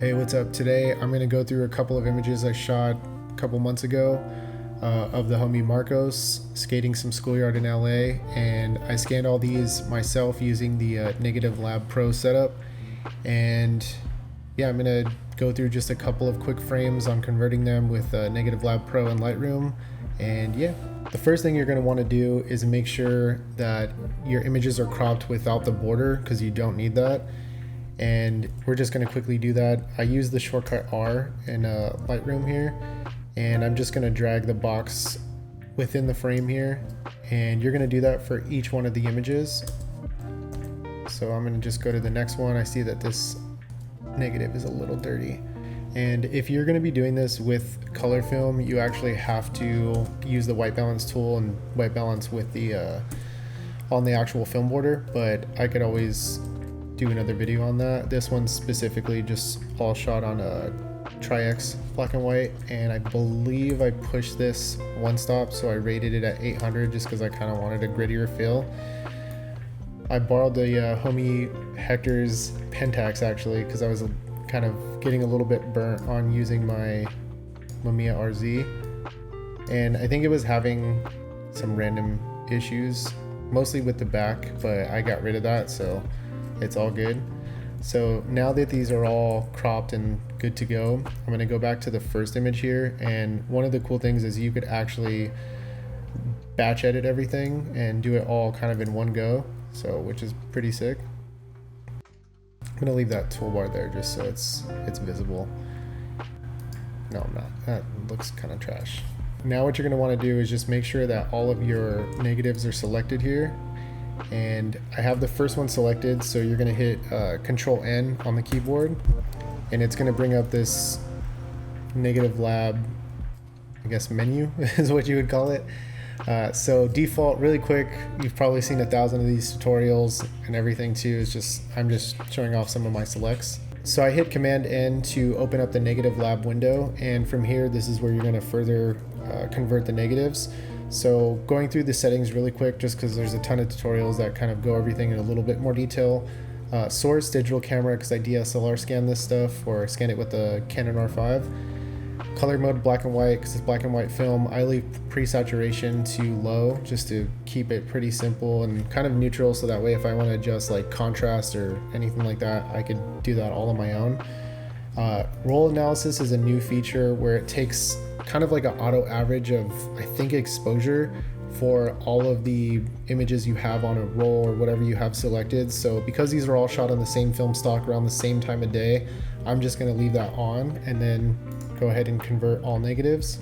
Hey, what's up? Today I'm going to go through a couple of images I shot a couple months ago of the homie Marcos skating some schoolyard in LA, and I scanned all these myself using the Negative Lab Pro setup. And yeah, I'm going to go through just a couple of quick frames on converting them with Negative Lab Pro and Lightroom. And yeah, the first thing you're going to want to do is make sure that your images are cropped without the border, because you don't need that. And we're just going to quickly do that. I use the shortcut R in Lightroom here, and I'm just going to drag the box within the frame here, and you're going to do that for each one of the images. So I'm going to just go to the next one. I see that this negative is a little dirty, and if you're going to be doing this with color film, you actually have to use the white balance tool and white balance with the on the actual film border, but I could always do another video on that. This one's specifically just all shot on a Tri-X black and white, and I believe I pushed this one stop, so I rated it at 800 just because I kind of wanted a grittier feel. I borrowed the homie Hector's Pentax actually, because I was kind of getting a little bit burnt on using my Mamiya RZ, and I think it was having some random issues, mostly with the back, but I got rid of that, so it's all good. So now that these are all cropped and good to go, I'm going to go back to the first image here, and one of the cool things is you could actually batch edit everything and do it all kind of in one go, so which is pretty sick. I'm going to leave that toolbar there just so it's visible. No, I'm not. That looks kind of trash. Now what you're going to want to do is just make sure that all of your negatives are selected here. And I have the first one selected, so you're going to hit Control N on the keyboard, and it's going to bring up this Negative Lab, I guess, menu is what you would call it. So default, really quick, you've probably seen 1,000 of these tutorials and everything too. It's just, I'm just showing off some of my selects. So I hit Command N to open up the Negative Lab window, and from here this is where you're going to further convert the negatives. So going through the settings really quick, just because there's a ton of tutorials that kind of go everything in a little bit more detail. Source, digital camera, because I DSLR scan this stuff, or scan it with the Canon R5. Color mode, black and white, because it's black and white film. I leave pre-saturation to low, just to keep it pretty simple and kind of neutral, so that way if I want to adjust like contrast or anything like that, I could do that all on my own. Roll analysis is a new feature where it takes kind of like an auto average of, I think, exposure for all of the images you have on a roll or whatever you have selected. So because these are all shot on the same film stock around the same time of day, I'm just going to leave that on and then go ahead and convert all negatives.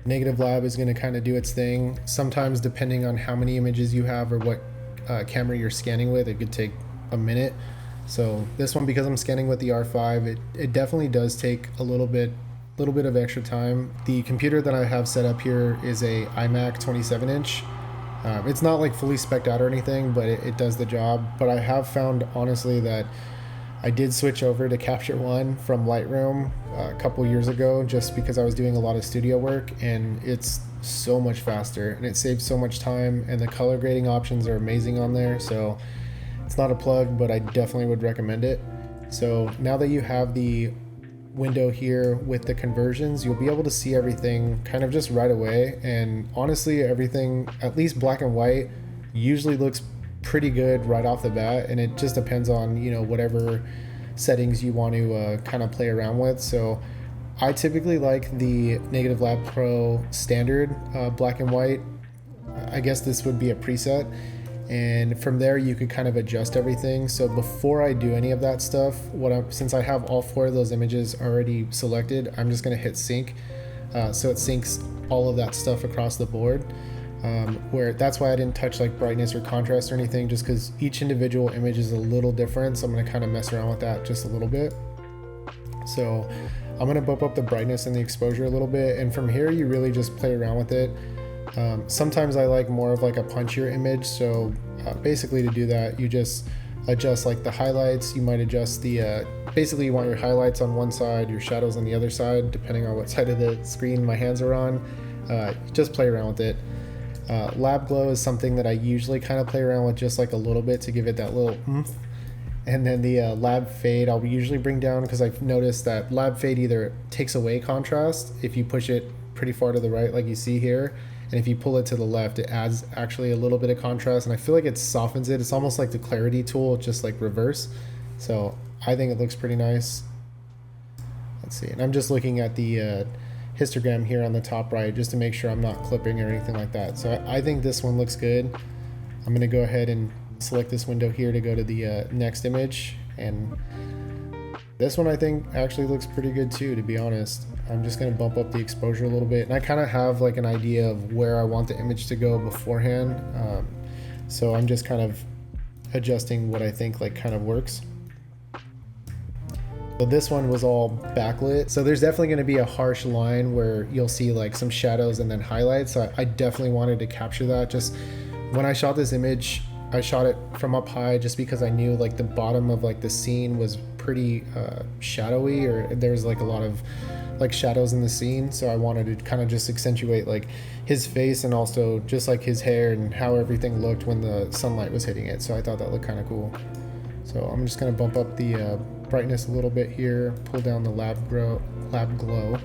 Negative Lab is going to kind of do its thing. Sometimes depending on how many images you have or what camera you're scanning with, it could take a minute. So this one, because I'm scanning with the R5, it definitely does take a little bit of extra time. The computer that I have set up here is a iMac 27-inch. It's not like fully spec'd out or anything, but it does the job. But I have found, honestly, that I did switch over to Capture One from Lightroom a couple years ago, just because I was doing a lot of studio work, and it's so much faster and it saves so much time, and the color grading options are amazing on there. So it's not a plug, but I definitely would recommend it. So now that you have the window here with the conversions, you'll be able to see everything kind of just right away. And honestly, everything, at least black and white, usually looks pretty good right off the bat. And it just depends on, you know, whatever settings you want to kind of play around with. So I typically like the Negative Lab Pro standard black and white. I guess this would be a preset. And from there you could kind of adjust everything. So before I do any of that stuff, since I have all 4 of those images already selected, I'm just going to hit sync, so it syncs all of that stuff across the board. Where that's why I didn't touch like brightness or contrast or anything, just because each individual image is a little different. So I'm going to kind of mess around with that just a little bit. So I'm going to bump up the brightness and the exposure a little bit, and from here you really just play around with it. Sometimes I like more of like a punchier image, so basically to do that you just adjust like the highlights. You might adjust the basically you want your highlights on one side, your shadows on the other side, depending on what side of the screen my hands are on. Just play around with it. Lab glow is something that I usually kind of play around with just like a little bit to give it that little oomph. And then the lab fade I'll usually bring down, because I've noticed that lab fade either takes away contrast if you push it pretty far to the right like you see here, and if you pull it to the left it adds actually a little bit of contrast, and I feel like it softens it. It's almost like the clarity tool, just like reverse. So I think it looks pretty nice. Let's see, and I'm just looking at the histogram here on the top right just to make sure I'm not clipping or anything like that. So I think this one looks good. I'm gonna go ahead and select this window here to go to the next image, and this one I think actually looks pretty good too, to be honest. I'm just gonna bump up the exposure a little bit, and I kind of have like an idea of where I want the image to go beforehand, so I'm just kind of adjusting what I think like kind of works. So this one was all backlit, so there's definitely going to be a harsh line where you'll see like some shadows and then highlights. So I definitely wanted to capture that. Just when I shot this image, I shot it from up high just because I knew like the bottom of like the scene was pretty shadowy, or there's like a lot of like shadows in the scene, so I wanted to kind of just accentuate like his face and also just like his hair and how everything looked when the sunlight was hitting it. So I thought that looked kind of cool. So I'm just going to bump up the brightness a little bit here, pull down the lab glow.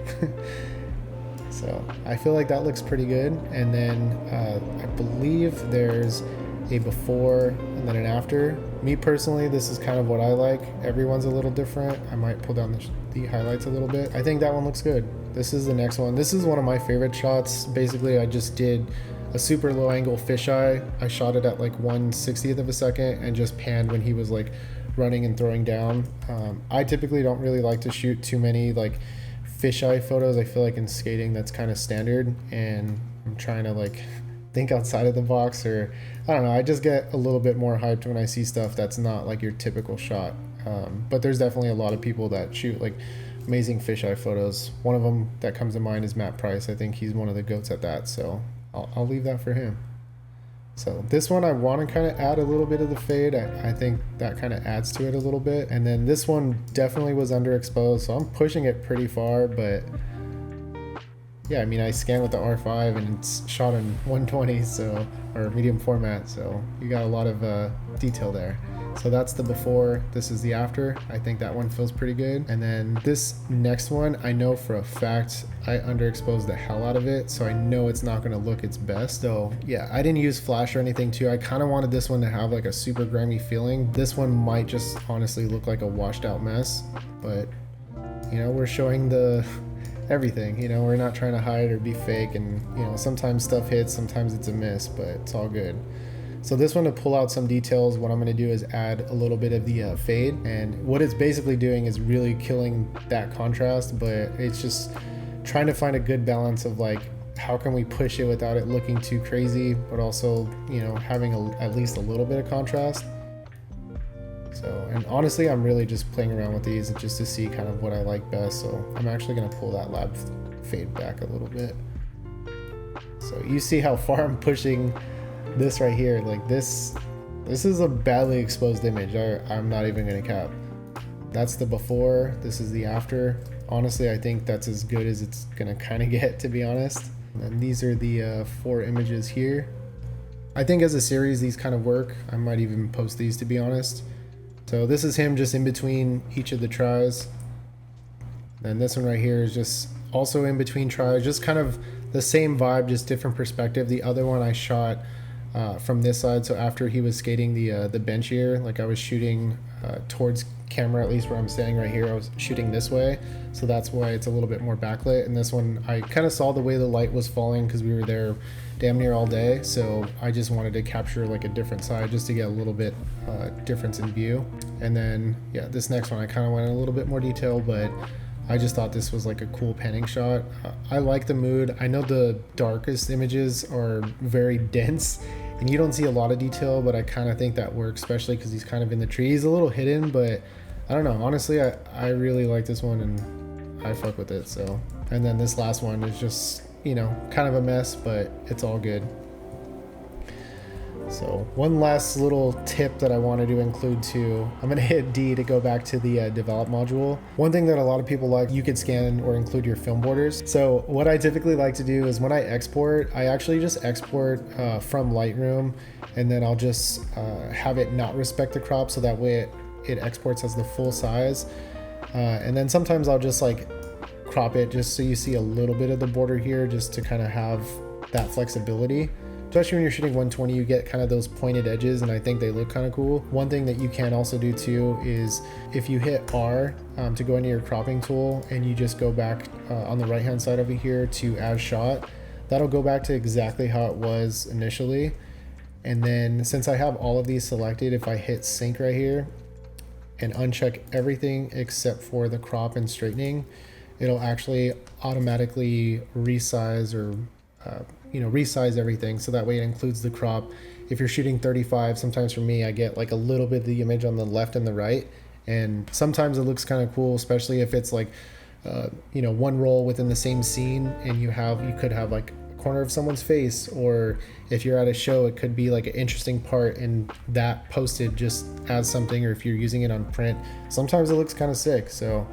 So I feel like that looks pretty good. And then I believe there's a before and then an after. Me personally, this is kind of what I like. Everyone's a little different. I might pull down the highlights a little bit. I think that one looks good. This is the next one. This is one of my favorite shots. Basically, I just did a super low angle fisheye. I shot it at like 1/60th of a second and just panned when he was like running and throwing down. I typically don't really like to shoot too many like fisheye photos. I feel like in skating that's kind of standard, and I'm trying to like think outside of the box, or I don't know, I just get a little bit more hyped when I see stuff that's not like your typical shot. But there's definitely a lot of people that shoot like amazing fisheye photos. One of them that comes to mind is Matt Price. I think he's one of the goats at that, so I'll leave that for him. So this one I want to kind of add a little bit of the fade. I think that kind of adds to it a little bit. And then this one definitely was underexposed, so I'm pushing it pretty far, but yeah, I mean, I scanned with the R5 and it's shot in 120, so, or medium format, so you got a lot of detail there. So that's the before, this is the after. I think that one feels pretty good. And then this next one, I know for a fact I underexposed the hell out of it, so I know it's not gonna look its best. So yeah, I didn't use flash or anything too. I kind of wanted this one to have like a super grimy feeling. This one might just honestly look like a washed out mess, but you know, we're showing the everything, you know, we're not trying to hide or be fake, and you know, sometimes stuff hits, sometimes it's a miss, but it's all good. So this one, to pull out some details, what I'm going to do is add a little bit of the fade, and what it's basically doing is really killing that contrast, but it's just trying to find a good balance of like, how can we push it without it looking too crazy, but also, you know, having at least a little bit of contrast. So, and honestly, I'm really just playing around with these just to see kind of what I like best. So I'm actually going to pull that lab fade back a little bit. So you see how far I'm pushing this right here. Like this is a badly exposed image. I'm not even going to cap. That's the before. This is the after. Honestly, I think that's as good as it's going to kind of get, to be honest. And then these are the 4 images here. I think as a series, these kind of work. I might even post these, to be honest. So this is him just in between each of the tries. And this one right here is just also in between tries, just kind of the same vibe, just different perspective. The other one I shot from this side, so after he was skating the bench here, like I was shooting towards camera, at least where I'm standing right here, I was shooting this way, so that's why it's a little bit more backlit. And this one, I kind of saw the way the light was falling because we were there damn near all day, so I just wanted to capture like a different side just to get a little bit difference in view. And then yeah, this next one I kind of went in a little bit more detail, but I just thought this was like a cool panning shot. I like the mood. I know the darkest images are very dense and you don't see a lot of detail, but I kind of think that works, especially because he's kind of in the tree. He's a little hidden, but I don't know. Honestly, I really like this one and I fuck with it. So, and then this last one is just, you know, kind of a mess, but it's all good. So one last little tip that I wanted to include too, I'm gonna hit D to go back to the develop module. One thing that a lot of people like, you could scan or include your film borders. So what I typically like to do is when I export, I actually just export from Lightroom, and then I'll just have it not respect the crop, so that way it exports as the full size. And then sometimes I'll just like crop it just so you see a little bit of the border here, just to kind of have that flexibility. Especially when you're shooting 120, you get kind of those pointed edges, and I think they look kind of cool. One thing that you can also do too is if you hit R to go into your cropping tool, and you just go back on the right hand side over here to as shot, that'll go back to exactly how it was initially. And then since I have all of these selected, if I hit sync right here and uncheck everything except for the crop and straightening, it'll actually automatically resize or resize everything, so that way it includes the crop. If you're shooting 35, sometimes for me I get like a little bit of the image on the left and the right, and sometimes it looks kind of cool, especially if it's like one roll within the same scene, and you could have like a corner of someone's face, or if you're at a show it could be like an interesting part and that posted just as something, or if you're using it on print, sometimes it looks kind of sick. So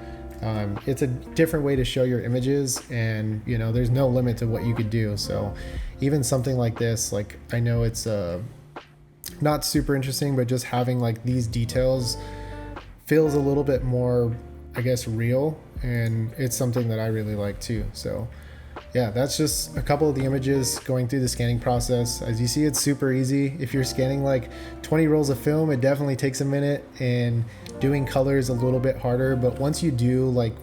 it's a different way to show your images, and there's no limit to what you could do. So even something like this, like I know it's not super interesting, but just having like these details feels a little bit more, I guess, real, and it's something that I really like too. So yeah, that's just a couple of the images going through the scanning process. As you see, it's super easy. If you're scanning like 20 rolls of film, it definitely takes a minute, and doing color is a little bit harder. But once you do like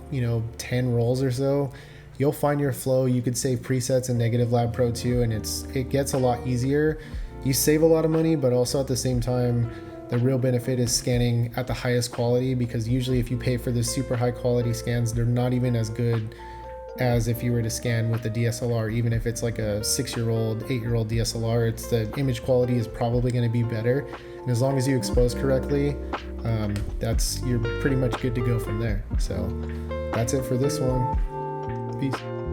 10 rolls or so, you'll find your flow. You could save presets in Negative Lab Pro too, and it gets a lot easier. You save a lot of money, but also at the same time, the real benefit is scanning at the highest quality, because usually if you pay for the super high quality scans, they're not even as good as if you were to scan with the DSLR. Even if it's like a 6-year-old, 8-year-old DSLR, the image quality is probably going to be better. And as long as you expose correctly, you're pretty much good to go from there. So that's it for this one. Peace.